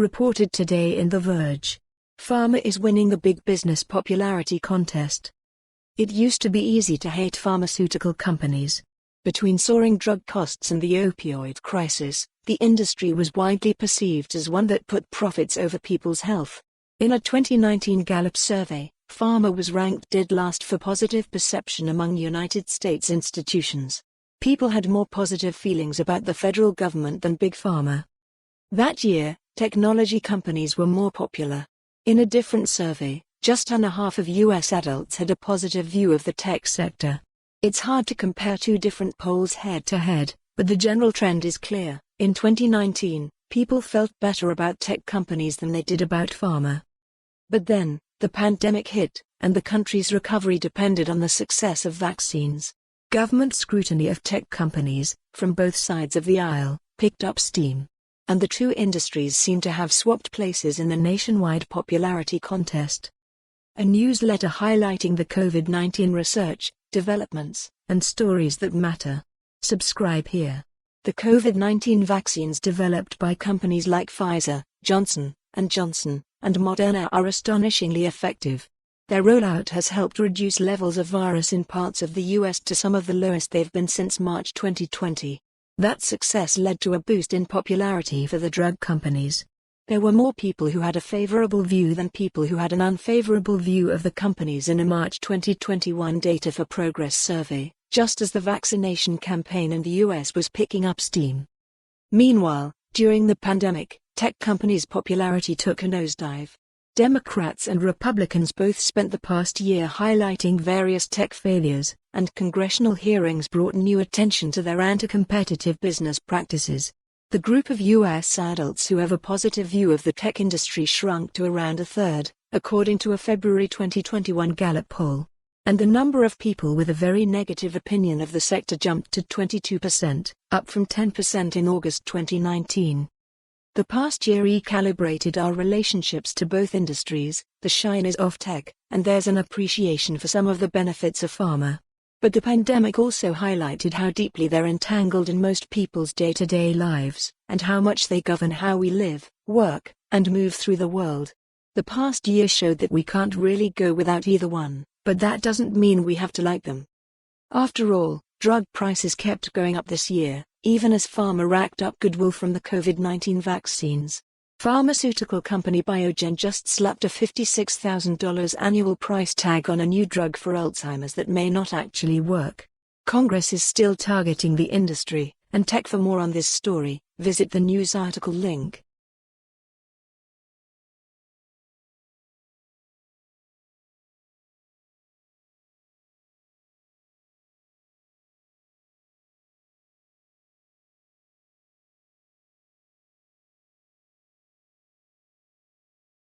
reported today in The Verge. Pharma is winning the big business popularity contest. It used to be easy to hate pharmaceutical companies. Between soaring drug costs and the opioid crisis, the industry was widely perceived as one that put profits over people's health. In a 2019 Gallup survey, pharma was ranked dead last for positive perception among United States institutions. People had more positive feelings about the federal government than Big Pharma. That year, technology companies were more popular. In a different survey, just under half of U.S. adults had a positive view of the tech sector. It's hard to compare two different polls head-to-head, but the general trend is clear. In 2019, people felt better about tech companies than they did about pharma. But then, the pandemic hit, and the country's recovery depended on the success of vaccines. Government scrutiny of tech companies, from both sides of the aisle, picked up steam. And the two industries seem to have swapped places in the nationwide popularity contest. A newsletter highlighting the COVID-19 research, developments, and stories that matter. Subscribe here. The COVID-19 vaccines developed by companies like Pfizer, Johnson & Johnson, and Moderna are astonishingly effective. Their rollout has helped reduce levels of virus in parts of the US to some of the lowest they've been since March 2020. That success led to a boost in popularity for the drug companies. There were more people who had a favorable view than people who had an unfavorable view of the companies in a March 2021 Data for Progress survey, just as the vaccination campaign in the US was picking up steam. Meanwhile, during the pandemic, tech companies' popularity took a nosedive. Democrats and Republicans both spent the past year highlighting various tech failures, and congressional hearings brought new attention to their anti-competitive business practices. The group of U.S. adults who have a positive view of the tech industry shrunk to around a third, according to a February 2021 Gallup poll. And the number of people with a very negative opinion of the sector jumped to 22%, up from 10% in August 2019. The past year recalibrated our relationships to both industries. The shine is off tech, and there's an appreciation for some of the benefits of pharma. But the pandemic also highlighted how deeply they're entangled in most people's day-to-day lives, and how much they govern how we live, work, and move through the world. The past year showed that we can't really go without either one, but that doesn't mean we have to like them. After all, drug prices kept going up this year, even as pharma racked up goodwill from the COVID-19 vaccines. Pharmaceutical company Biogen just slapped a $56,000 annual price tag on a new drug for Alzheimer's that may not actually work. Congress is still targeting the industry, and tech. For more on this story, visit the news article link.